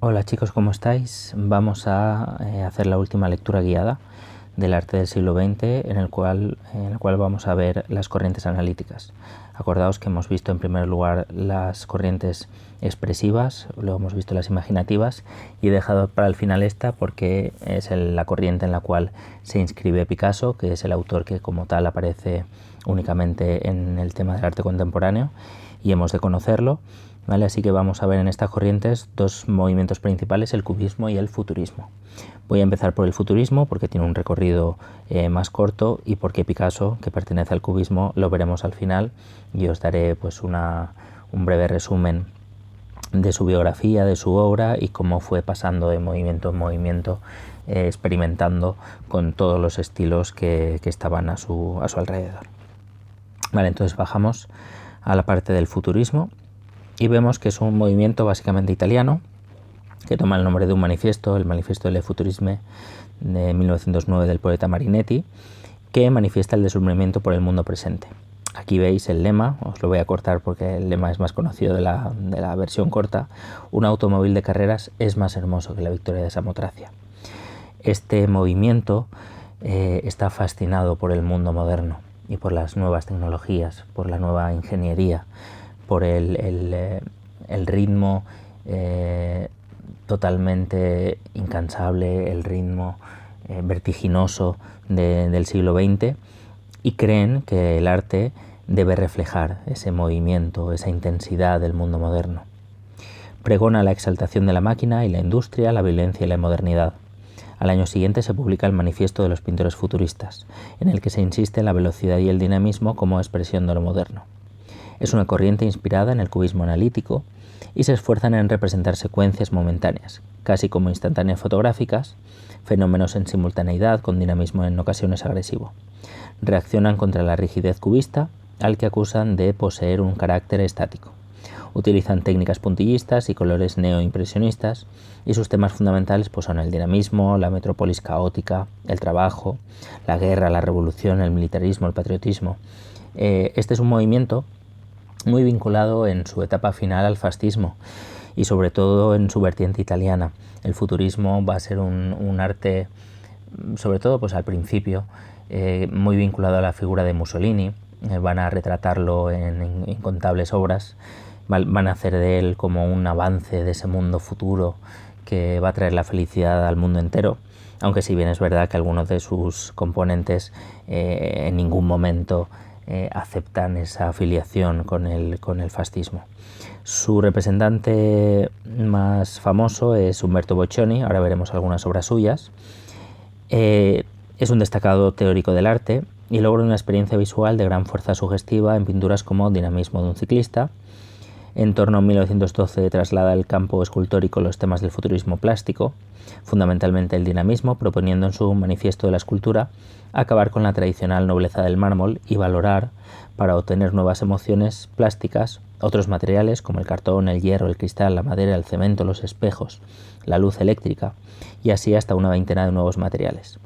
Hola chicos, ¿cómo estáis? Vamos a hacer la última lectura guiada del arte del siglo XX en el cual vamos a ver las corrientes analíticas. Acordaos que hemos visto en primer lugar las corrientes expresivas, luego hemos visto las imaginativas y he dejado para el final esta porque es la corriente en la cual se inscribe Picasso, que es el autor que como tal aparece únicamente en el tema del arte contemporáneo y hemos de conocerlo. ¿Vale? Así que vamos a ver en estas corrientes dos movimientos principales, el cubismo y el futurismo. Voy a empezar por el futurismo porque tiene un recorrido más corto y porque Picasso, que pertenece al cubismo, lo veremos al final y os daré pues un breve resumen de su biografía, de su obra y cómo fue pasando de movimiento en movimiento, experimentando con todos los estilos que estaban a su alrededor. Vale, entonces bajamos a la parte del futurismo y vemos que es un movimiento básicamente italiano que toma el nombre de un manifiesto, el Manifiesto delle Futurisme de 1909 del poeta Marinetti, que manifiesta el deslumbramiento por el mundo presente. Aquí veis el lema, os lo voy a cortar porque el lema es más conocido de la versión corta: un automóvil de carreras es más hermoso que la victoria de Samotracia. Este movimiento está fascinado por el mundo moderno y por las nuevas tecnologías, por la nueva ingeniería, por el ritmo totalmente incansable, el ritmo vertiginoso del siglo XX, y creen que el arte debe reflejar ese movimiento, esa intensidad del mundo moderno. Pregona la exaltación de la máquina y la industria, la violencia y la modernidad. Al año siguiente se publica el Manifiesto de los Pintores Futuristas, en el que se insiste en la velocidad y el dinamismo como expresión de lo moderno. Es una corriente inspirada en el cubismo analítico y se esfuerzan en representar secuencias momentáneas, casi como instantáneas fotográficas, fenómenos en simultaneidad con dinamismo en ocasiones agresivo. Reaccionan contra la rigidez cubista, al que acusan de poseer un carácter estático. Utilizan técnicas puntillistas y colores neoimpresionistas y sus temas fundamentales pues, son el dinamismo, la metrópolis caótica, el trabajo, la guerra, la revolución, el militarismo, el patriotismo. Este es un movimiento muy vinculado en su etapa final al fascismo y sobre todo en su vertiente italiana. El futurismo va a ser un arte, sobre todo pues al principio, muy vinculado a la figura de Mussolini. Van a retratarlo en incontables obras, van a hacer de él como un avance de ese mundo futuro que va a traer la felicidad al mundo entero, aunque si bien es verdad que algunos de sus componentes en ningún momento aceptan esa afiliación con el fascismo. Su representante más famoso es Umberto Boccioni, ahora veremos algunas obras suyas. Es un destacado teórico del arte y logra una experiencia visual de gran fuerza sugestiva en pinturas como Dinamismo de un ciclista. En torno a 1912 traslada al campo escultórico los temas del futurismo plástico, fundamentalmente el dinamismo, proponiendo en su Manifiesto de la Escultura acabar con la tradicional nobleza del mármol y valorar, para obtener nuevas emociones plásticas, otros materiales como el cartón, el hierro, el cristal, la madera, el cemento, los espejos, la luz eléctrica y así hasta una veintena de nuevos materiales.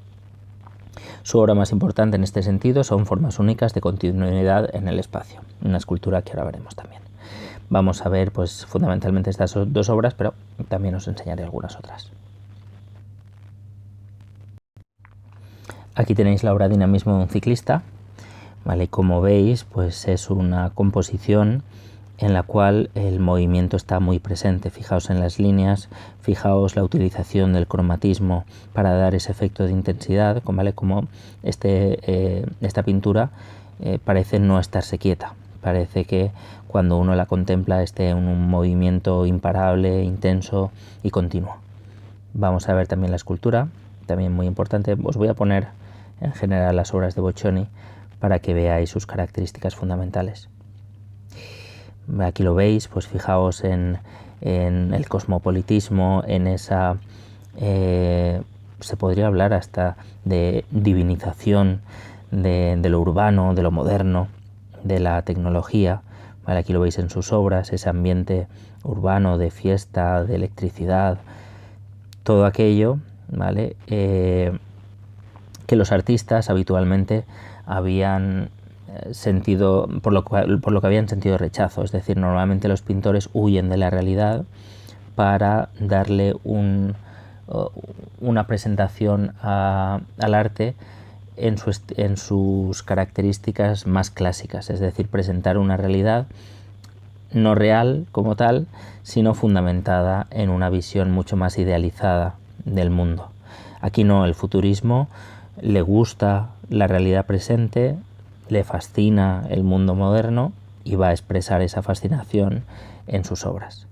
Su obra más importante en este sentido son Formas únicas de continuidad en el espacio, una escultura que ahora veremos también. Vamos a ver pues fundamentalmente estas dos obras, pero también os enseñaré algunas otras. Aquí tenéis la obra Dinamismo de un ciclista, ¿vale? Como veis, pues es una composición en la cual el movimiento está muy presente. Fijaos en las líneas, fijaos la utilización del cromatismo para dar ese efecto de intensidad, ¿vale? Como esta pintura parece no estarse quieta. Parece que cuando uno la contempla esté en un movimiento imparable, intenso y continuo. Vamos a ver también la escultura, también muy importante. Os voy a poner en general las obras de Boccioni para que veáis sus características fundamentales. Aquí lo veis, pues fijaos en el cosmopolitismo, en esa, se podría hablar hasta de divinización de lo urbano, de lo moderno, de la tecnología. ¿Vale? Aquí lo veis en sus obras, ese ambiente urbano de fiesta, de electricidad, todo aquello, ¿vale? Que los artistas habitualmente habían sentido, por lo que habían sentido rechazo. Es decir, normalmente los pintores huyen de la realidad para darle una presentación al arte en sus características más clásicas, es decir, presentar una realidad no real como tal, sino fundamentada en una visión mucho más idealizada del mundo. Aquí no, el futurismo le gusta la realidad presente, le fascina el mundo moderno y va a expresar esa fascinación en sus obras.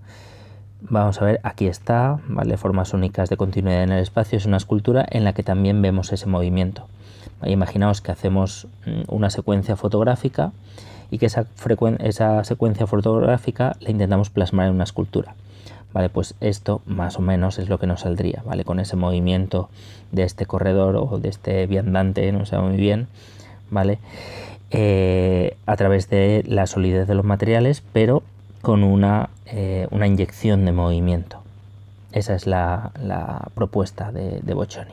Vamos a ver, aquí está, ¿vale? Formas únicas de continuidad en el espacio. Es una escultura en la que también vemos ese movimiento. Imaginaos que hacemos una secuencia fotográfica y que esa secuencia fotográfica la intentamos plasmar en una escultura. Vale, pues esto más o menos es lo que nos saldría, ¿vale? Con ese movimiento de este corredor o de este viandante, no sé muy bien, ¿vale? A través de la solidez de los materiales, pero con una inyección de movimiento. Esa es la propuesta de Boccioni.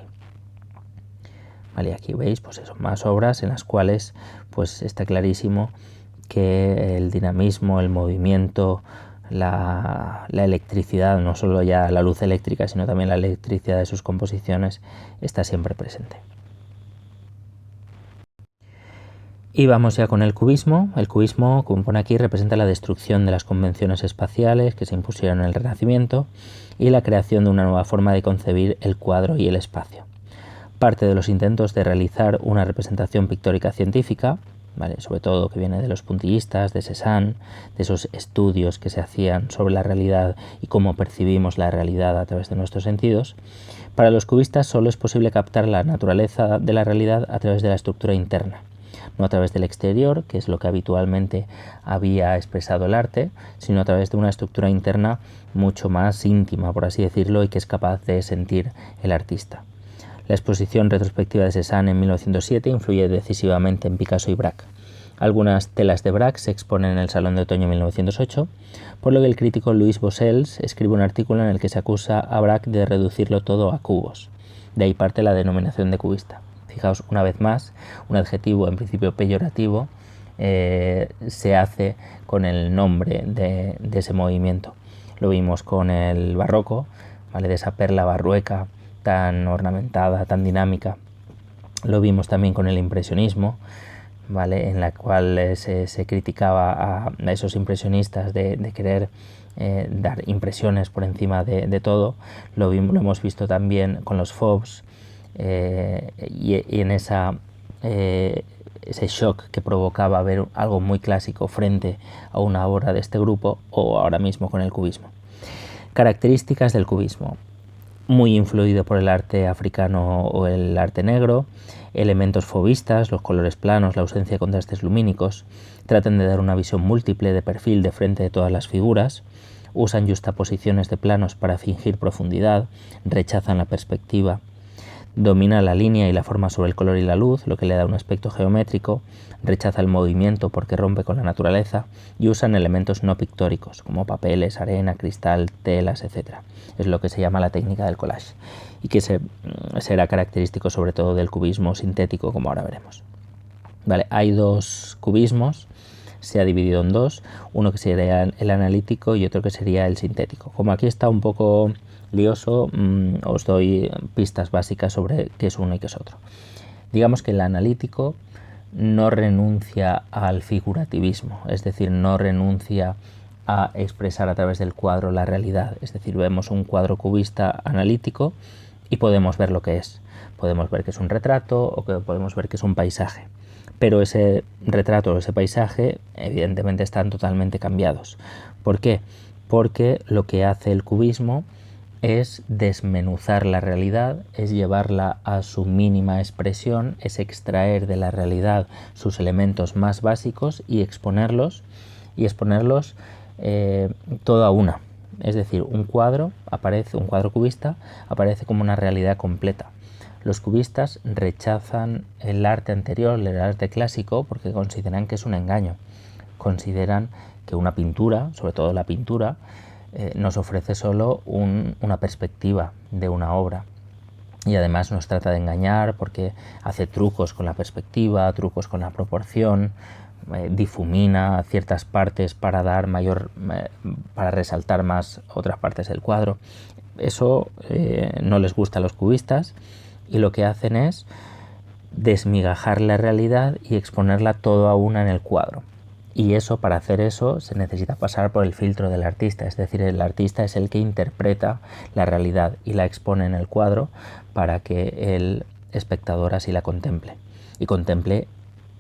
Vale, aquí veis pues eso, más obras en las cuales pues está clarísimo que el dinamismo, el movimiento, la electricidad, no solo ya la luz eléctrica, sino también la electricidad de sus composiciones, está siempre presente. Y vamos ya con el cubismo. El cubismo, como pone aquí, representa la destrucción de las convenciones espaciales que se impusieron en el Renacimiento y la creación de una nueva forma de concebir el cuadro y el espacio. Parte de los intentos de realizar una representación pictórica científica, ¿vale? Sobre todo que viene de los puntillistas, de Cézanne, de esos estudios que se hacían sobre la realidad y cómo percibimos la realidad a través de nuestros sentidos, para los cubistas solo es posible captar la naturaleza de la realidad a través de la estructura interna, no a través del exterior, que es lo que habitualmente había expresado el arte, sino a través de una estructura interna mucho más íntima, por así decirlo, y que es capaz de sentir el artista. La exposición retrospectiva de Cézanne en 1907 influye decisivamente en Picasso y Braque. Algunas telas de Braque se exponen en el Salón de Otoño de 1908, por lo que el crítico Louis Bossels escribe un artículo en el que se acusa a Braque de reducirlo todo a cubos. De ahí parte la denominación de cubista. Fijaos, una vez más, un adjetivo en principio peyorativo se hace con el nombre de ese movimiento. Lo vimos con el barroco, ¿vale? De esa perla barrueca tan ornamentada, tan dinámica. Lo vimos también con el impresionismo, ¿vale? En la cual se criticaba a esos impresionistas de querer dar impresiones por encima de todo. Lo hemos visto también con los Fauves y en ese shock que provocaba ver algo muy clásico frente a una obra de este grupo, o ahora mismo con el cubismo. Características del cubismo: muy influido por el arte africano o el arte negro, elementos fauvistas, los colores planos, la ausencia de contrastes lumínicos, tratan de dar una visión múltiple de perfil de frente de todas las figuras, usan yuxtaposiciones de planos para fingir profundidad, rechazan la perspectiva, domina la línea y la forma sobre el color y la luz, lo que le da un aspecto geométrico, rechaza el movimiento porque rompe con la naturaleza y usan elementos no pictóricos como papeles, arena, cristal, telas, etc. Es lo que se llama la técnica del collage y que será característico sobre todo del cubismo sintético, como ahora veremos. Vale, hay dos cubismos, se ha dividido en dos, uno que sería el analítico y otro que sería el sintético. Como aquí está un poco lioso, os doy pistas básicas sobre qué es uno y qué es otro. Digamos que el analítico no renuncia al figurativismo, es decir, no renuncia a expresar a través del cuadro la realidad. Es decir, vemos un cuadro cubista analítico y podemos ver lo que es. Podemos ver que es un retrato o que podemos ver que es un paisaje. Pero ese retrato o ese paisaje evidentemente están totalmente cambiados. ¿Por qué? Porque lo que hace el cubismo es desmenuzar la realidad, es llevarla a su mínima expresión, es extraer de la realidad sus elementos más básicos y exponerlos todo a una. Es decir, un cuadro cubista aparece como una realidad completa. Los cubistas rechazan el arte anterior, el arte clásico, porque consideran que es un engaño. Consideran que una pintura, sobre todo la pintura, nos ofrece solo una perspectiva de una obra y además nos trata de engañar porque hace trucos con la perspectiva, trucos con la proporción, difumina ciertas partes para dar para resaltar más otras partes del cuadro. Eso no les gusta a los cubistas, y lo que hacen es desmigajar la realidad y exponerla todo a una en el cuadro. Y eso, para hacer eso, se necesita pasar por el filtro del artista, es decir, el artista es el que interpreta la realidad y la expone en el cuadro para que el espectador así la contemple, y contemple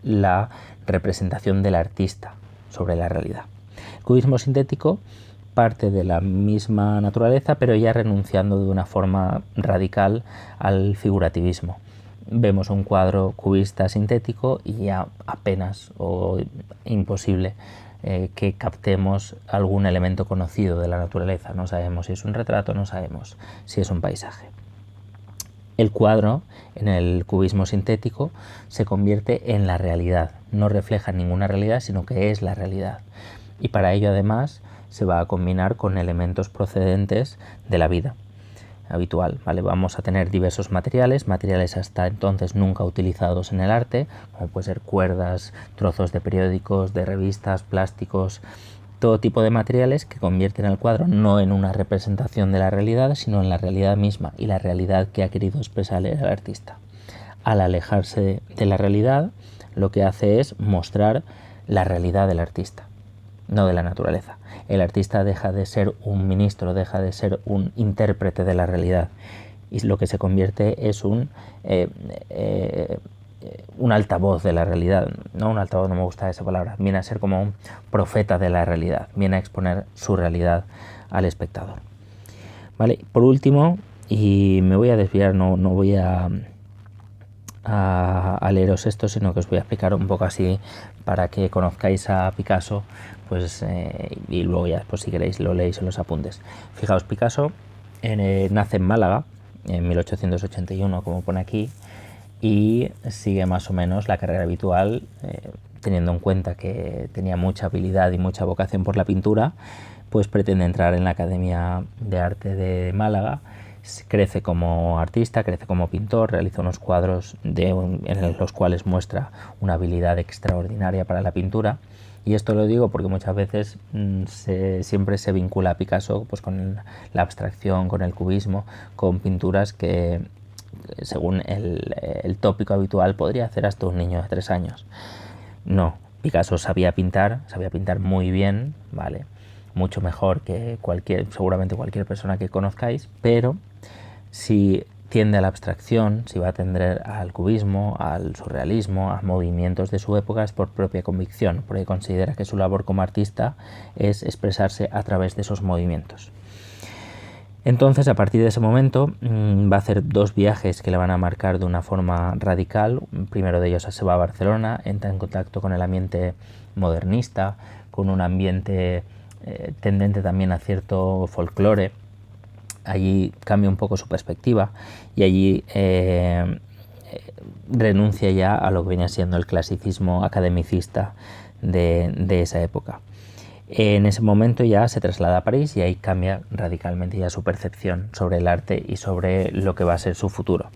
la representación del artista sobre la realidad. El cubismo sintético parte de la misma naturaleza, pero ya renunciando de una forma radical al figurativismo. Vemos un cuadro cubista sintético y ya apenas o imposible que captemos algún elemento conocido de la naturaleza. No sabemos si es un retrato, no sabemos si es un paisaje. El cuadro, en el cubismo sintético, se convierte en la realidad. No refleja ninguna realidad, sino que es la realidad. Y para ello, además, se va a combinar con elementos procedentes de la vida habitual, ¿vale? Vamos a tener diversos materiales hasta entonces nunca utilizados en el arte, como puede ser cuerdas, trozos de periódicos, de revistas, plásticos, todo tipo de materiales que convierten el cuadro no en una representación de la realidad, sino en la realidad misma y la realidad que ha querido expresar el artista. Al alejarse de la realidad, lo que hace es mostrar la realidad del artista, no de la naturaleza. El artista deja de ser un ministro, deja de ser un intérprete de la realidad, y lo que se convierte es un altavoz de la realidad. No un altavoz, no me gusta esa palabra, viene a ser como un profeta de la realidad, viene a exponer su realidad al espectador. ¿Vale? Por último, y me voy a desviar, no voy a leeros esto, sino que os voy a explicar un poco así para que conozcáis a Picasso, pues, y luego ya, pues, si queréis lo leéis en los apuntes. Fijaos, Picasso nace en Málaga en 1881, como pone aquí, y sigue más o menos la carrera habitual, teniendo en cuenta que tenía mucha habilidad y mucha vocación por la pintura, pues pretende entrar en la Academia de Arte de Málaga. Crece como artista, crece como pintor, realiza unos cuadros en los cuales muestra una habilidad extraordinaria para la pintura. Y esto lo digo porque muchas veces siempre se vincula a Picasso, pues, con la abstracción, con el cubismo, con pinturas que, según el tópico habitual, podría hacer hasta un niño de 3 años. No, Picasso sabía pintar muy bien, ¿vale? Mucho mejor que seguramente cualquier persona que conozcáis, pero si tiende a la abstracción, si va a tender al cubismo, al surrealismo, a movimientos de su época, es por propia convicción, porque considera que su labor como artista es expresarse a través de esos movimientos. Entonces, a partir de ese momento, va a hacer 2 viajes que le van a marcar de una forma radical. Primero de ellos se va a Barcelona, entra en contacto con el ambiente modernista, con un ambiente tendente también a cierto folclore. Allí cambia un poco su perspectiva y allí renuncia ya a lo que venía siendo el clasicismo academicista de esa época. En ese momento ya se traslada a París y ahí cambia radicalmente ya su percepción sobre el arte y sobre lo que va a ser su futuro.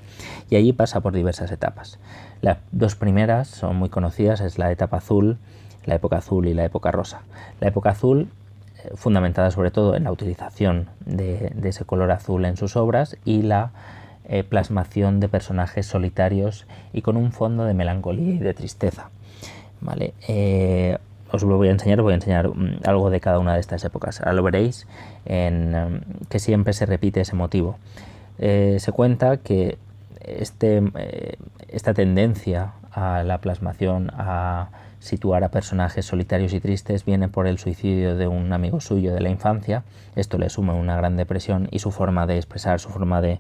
Y allí pasa por diversas etapas. Las 2 primeras son muy conocidas, es la etapa azul, la época azul y la época rosa. La época azul, fundamentada sobre todo en la utilización de ese color azul en sus obras y la plasmación de personajes solitarios y con un fondo de melancolía y de tristeza. ¿Vale? Os lo voy a enseñar algo de cada una de estas épocas. Ahora lo veréis, que siempre se repite ese motivo. Se cuenta que esta tendencia a la plasmación, a situar a personajes solitarios y tristes, viene por el suicidio de un amigo suyo de la infancia. Esto le suma una gran depresión y su forma de expresar, su forma de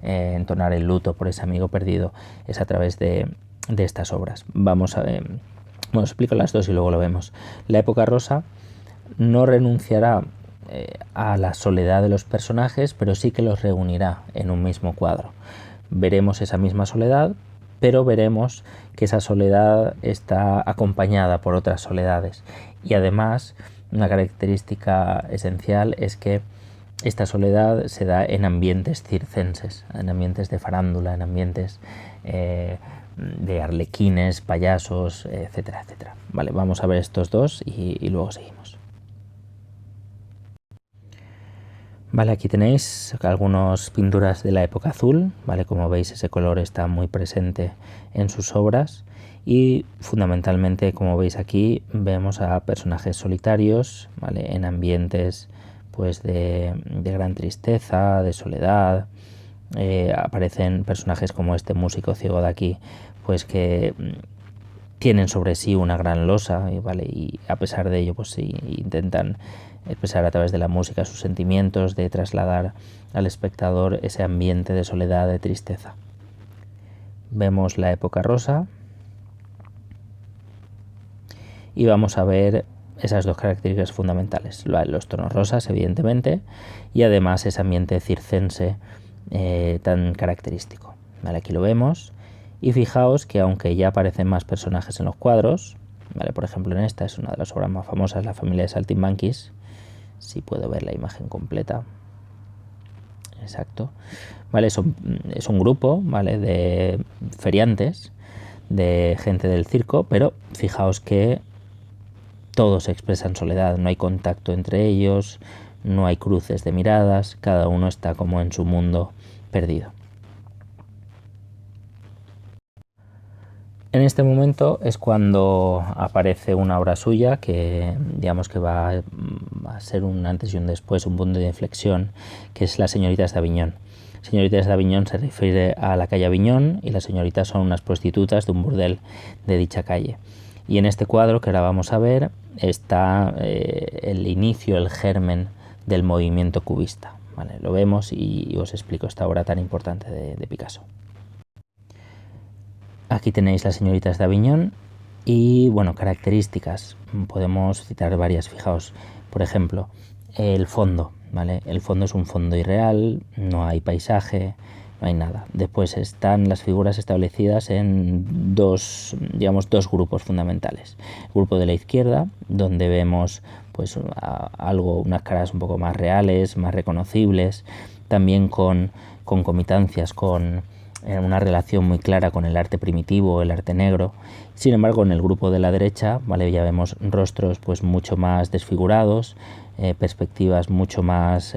entonar el luto por ese amigo perdido es a través de estas obras. Os explico las 2 y luego lo vemos. La época rosa no renunciará a la soledad de los personajes, pero sí que los reunirá en un mismo cuadro. Veremos esa misma soledad, pero veremos que esa soledad está acompañada por otras soledades. Y además, una característica esencial es que esta soledad se da en ambientes circenses, en ambientes de farándula, en ambientes de arlequines, payasos, etcétera, etcétera. Vale, vamos a ver estos dos y luego seguimos. Vale, aquí tenéis algunas pinturas de la época azul, ¿vale? Como veis, ese color está muy presente en sus obras y fundamentalmente, como veis aquí, vemos a personajes solitarios, ¿vale? En ambientes pues de gran tristeza, de soledad. Aparecen personajes como este músico ciego de aquí, pues que tienen sobre sí una gran losa, ¿vale? Y a pesar de ello, pues sí, intentan expresar a través de la música sus sentimientos, de trasladar al espectador ese ambiente de soledad, de tristeza. Vemos la época rosa y vamos a ver esas dos características fundamentales, los tonos rosas, evidentemente, y además ese ambiente circense tan característico. ¿Vale? Aquí lo vemos. Y fijaos que aunque ya aparecen más personajes en los cuadros, ¿vale? Por ejemplo en esta es una de las obras más famosas, la familia de Saltimbanquis, si puedo ver la imagen completa, exacto, ¿vale? Es un grupo, ¿vale? De feriantes, de gente del circo, pero fijaos que todos expresan soledad, no hay contacto entre ellos, no hay cruces de miradas, cada uno está como en su mundo perdido. En este momento es cuando aparece una obra suya que digamos que va a ser un antes y un después, un punto de inflexión, que es Las señoritas de Aviñón. Señoritas de Aviñón se refiere a la calle Aviñón y las señoritas son unas prostitutas de un burdel de dicha calle. Y en este cuadro que ahora vamos a ver está el inicio, el germen del movimiento cubista. ¿Vale? Lo vemos y os explico esta obra tan importante de Picasso. Aquí tenéis Las señoritas de Aviñón y, bueno, características. Podemos citar varias, fijaos. Por ejemplo, el fondo, ¿vale? El fondo es un fondo irreal, no hay paisaje, no hay nada. Después están las figuras establecidas en dos grupos fundamentales. El grupo de la izquierda, donde vemos pues unas caras un poco más reales, más reconocibles, también con concomitancias, con una relación muy clara con el arte primitivo, el arte negro. Sin embargo, en el grupo de la derecha, ¿vale? Ya vemos rostros pues mucho más desfigurados, perspectivas mucho más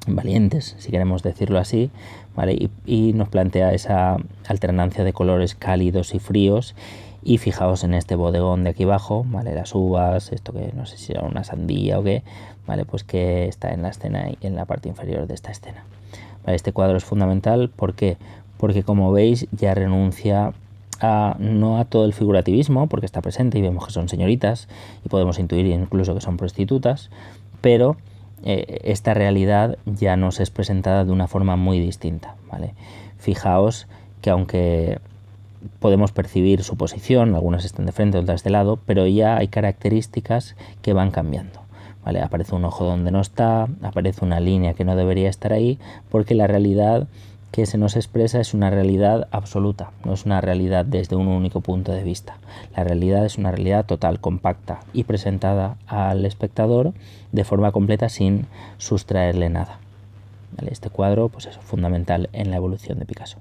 valientes, si queremos decirlo así, ¿vale? Y nos plantea esa alternancia de colores cálidos y fríos. Y fijaos en este bodegón de aquí abajo, ¿vale? Las uvas, esto que no sé si era una sandía o qué, ¿vale? Pues que está en la escena y en la parte inferior de esta escena. Vale, este cuadro es fundamental, ¿por qué? Porque como veis ya renuncia no a todo el figurativismo, porque está presente y vemos que son señoritas y podemos intuir incluso que son prostitutas, pero esta realidad ya nos es presentada de una forma muy distinta, ¿vale? Fijaos que aunque podemos percibir su posición, algunas están de frente, otras de lado, pero ya hay características que van cambiando. ¿Vale? Aparece un ojo donde no está, aparece una línea que no debería estar ahí, porque la realidad que se nos expresa es una realidad absoluta, no es una realidad desde un único punto de vista. La realidad es una realidad total, compacta y presentada al espectador de forma completa sin sustraerle nada. ¿Vale? Este cuadro pues es fundamental en la evolución de Picasso.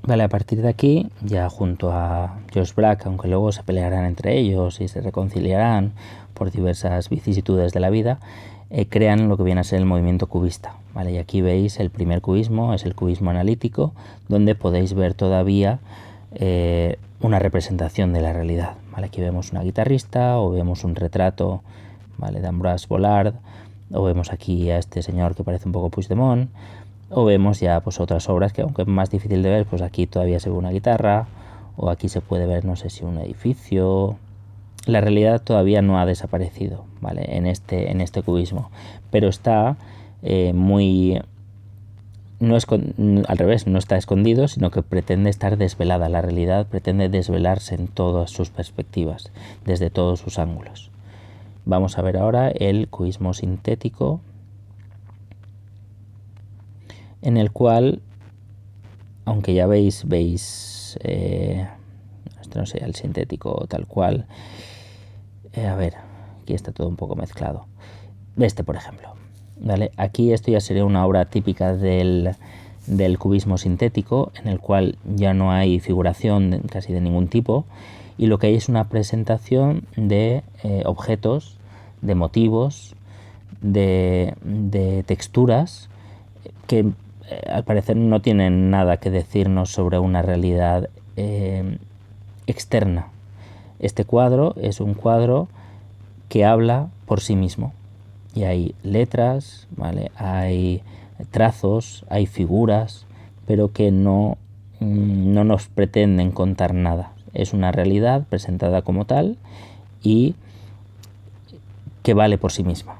Vale, a partir de aquí, ya junto a George Braque, aunque luego se pelearán entre ellos y se reconciliarán por diversas vicisitudes de la vida, crean lo que viene a ser el movimiento cubista. ¿Vale? Y aquí veis el primer cubismo, es el cubismo analítico, donde podéis ver todavía una representación de la realidad. ¿Vale? Aquí vemos una guitarrista o vemos un retrato, ¿vale? De Ambroise Vollard, o vemos aquí a este señor que parece un poco Puigdemont, o vemos ya pues otras obras que aunque es más difícil de ver, pues aquí todavía se ve una guitarra, o aquí se puede ver no sé si un edificio. La realidad todavía no ha desaparecido, ¿vale? en este cubismo, pero está al revés, no está escondido, sino que pretende estar desvelada. La realidad pretende desvelarse en todas sus perspectivas, desde todos sus ángulos. Vamos a ver ahora el cubismo sintético, en el cual, aunque ya veis esto no sé, el sintético tal cual, a ver, aquí está todo un poco mezclado. Este, por ejemplo, ¿vale? Aquí esto ya sería una obra típica del del cubismo sintético, en el cual ya no hay figuración casi de ningún tipo, y lo que hay es una presentación de objetos, de motivos, de texturas que al parecer no tienen nada que decirnos sobre una realidad externa. Este cuadro es un cuadro que habla por sí mismo, y hay letras, ¿vale? Hay trazos, hay figuras, pero que no nos pretenden contar nada. Es una realidad presentada como tal y que vale por sí misma.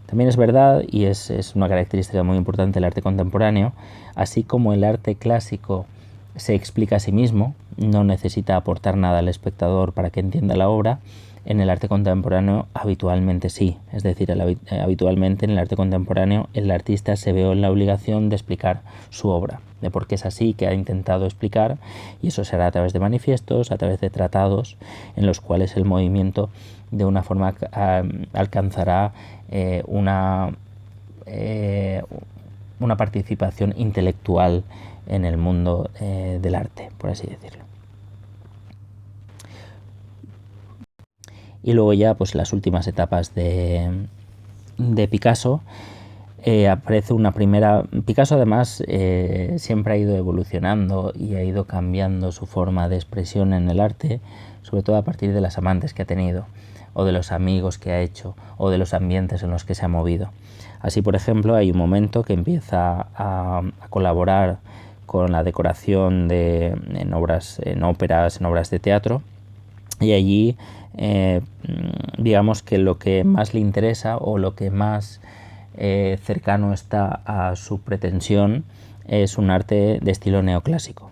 También es verdad, y es una característica muy importante del arte contemporáneo, así como el arte clásico se explica a sí mismo, no necesita aportar nada al espectador para que entienda la obra, en el arte contemporáneo habitualmente sí. Es decir, habitualmente en el arte contemporáneo el artista se ve en la obligación de explicar su obra, de por qué es así, que ha intentado explicar, y eso se hará a través de manifiestos, a través de tratados, en los cuales el movimiento de una forma alcanzará una participación intelectual en el mundo del arte, por así decirlo. Y luego ya, pues las últimas etapas de Picasso, aparece una primera... Picasso además siempre ha ido evolucionando y ha ido cambiando su forma de expresión en el arte, sobre todo a partir de las amantes que ha tenido, o de los amigos que ha hecho, o de los ambientes en los que se ha movido. Así, por ejemplo, hay un momento que empieza a colaborar con la decoración en óperas, en obras de teatro, y allí digamos que lo que más le interesa o lo que más cercano está a su pretensión es un arte de estilo neoclásico.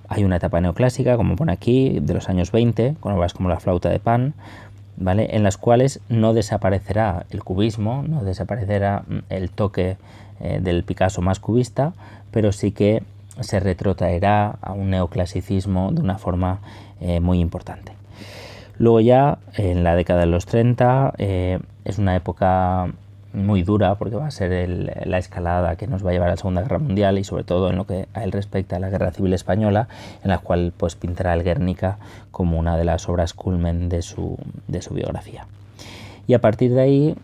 Hay una etapa neoclásica, como pone aquí, de los años 20, con obras como La flauta de Pan, ¿vale?, en las cuales no desaparecerá el cubismo, no desaparecerá el toque del Picasso más cubista, pero sí que se retrotraerá a un neoclasicismo de una forma muy importante. Luego ya, en la década de los 30, es una época muy dura, porque va a ser la escalada que nos va a llevar a la Segunda Guerra Mundial, y sobre todo en lo que a él respecta a la Guerra Civil Española, en la cual pues pintará el Guernica como una de las obras culmen de su biografía. Y a partir de ahí,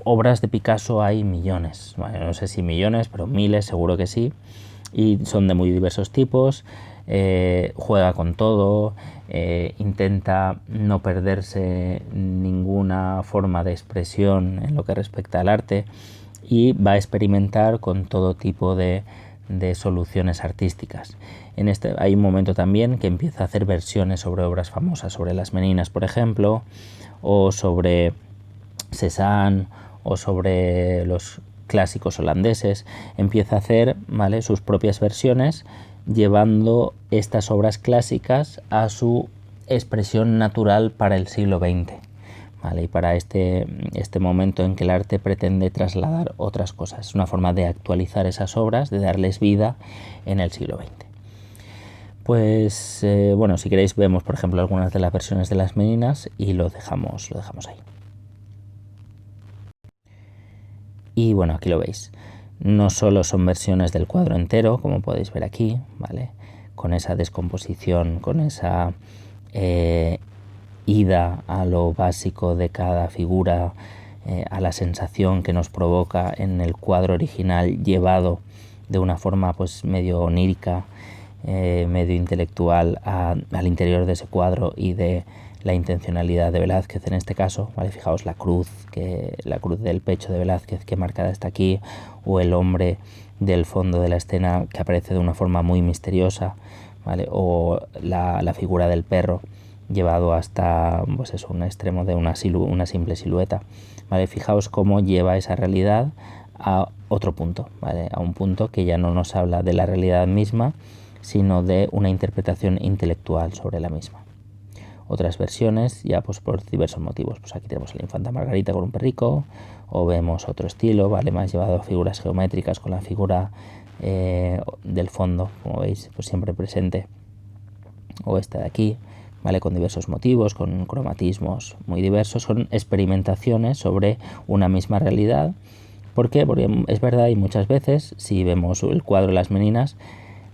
obras de Picasso hay millones, bueno, no sé si millones, pero miles seguro que sí, y son de muy diversos tipos. Juega con todo, intenta no perderse ninguna forma de expresión en lo que respecta al arte, y va a experimentar con todo tipo de soluciones artísticas. Hay un momento también que empieza a hacer versiones sobre obras famosas, sobre Las Meninas, por ejemplo, o sobre Cézanne, o sobre los clásicos holandeses. Empieza a hacer, ¿vale?, sus propias versiones, llevando estas obras clásicas a su expresión natural para el siglo XX, ¿vale?, y para este momento en que el arte pretende trasladar otras cosas. Es una forma de actualizar esas obras, de darles vida en el siglo XX. Pues bueno, si queréis vemos, por ejemplo, algunas de las versiones de Las Meninas y lo dejamos ahí. Y bueno, aquí lo veis. No solo son versiones del cuadro entero, como podéis ver aquí, ¿vale?, con esa descomposición, con esa ida a lo básico de cada figura, a la sensación que nos provoca en el cuadro original, llevado de una forma pues medio onírica, medio intelectual al interior de ese cuadro, y de la intencionalidad de Velázquez en este caso, ¿vale? Fijaos la cruz del pecho de Velázquez, que marcada está aquí, o el hombre del fondo de la escena que aparece de una forma muy misteriosa, ¿vale?, o la figura del perro llevado hasta pues eso, un extremo de una simple silueta, ¿vale? Fijaos cómo lleva esa realidad a otro punto, ¿vale?, a un punto que ya no nos habla de la realidad misma, sino de una interpretación intelectual sobre la misma. Otras versiones, ya pues por diversos motivos, pues aquí tenemos a la infanta Margarita con un perrico, o vemos otro estilo, ¿vale?, más llevado a figuras geométricas, con la figura del fondo, como veis, pues siempre presente, o esta de aquí, ¿vale?, con diversos motivos, con cromatismos muy diversos. Son experimentaciones sobre una misma realidad, ¿Por qué? Porque es verdad, y muchas veces, si vemos el cuadro de las Meninas,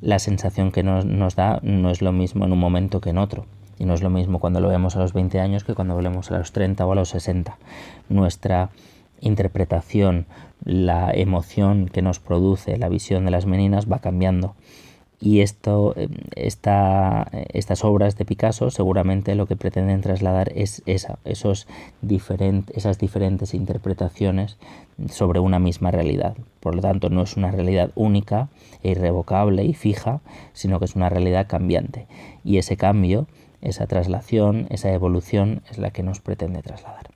la sensación que nos da no es lo mismo en un momento que en otro. Y no es lo mismo cuando lo vemos a los 20 años que cuando lo vemos a los 30 o a los 60. Nuestra interpretación, la emoción que nos produce la visión de las Meninas va cambiando. Y estas obras de Picasso seguramente lo que pretenden trasladar es esas diferentes interpretaciones sobre una misma realidad. Por lo tanto, no es una realidad única e irrevocable y fija, sino que es una realidad cambiante. Y ese cambio, esa traslación, esa evolución es la que nos pretende trasladar.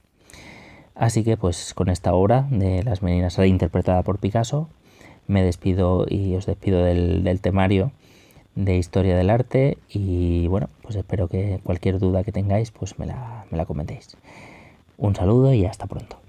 Así que pues con esta obra de Las Meninas reinterpretada por Picasso, me despido y os despido del temario de Historia del Arte y bueno, pues espero que cualquier duda que tengáis pues me la comentéis. Un saludo y hasta pronto.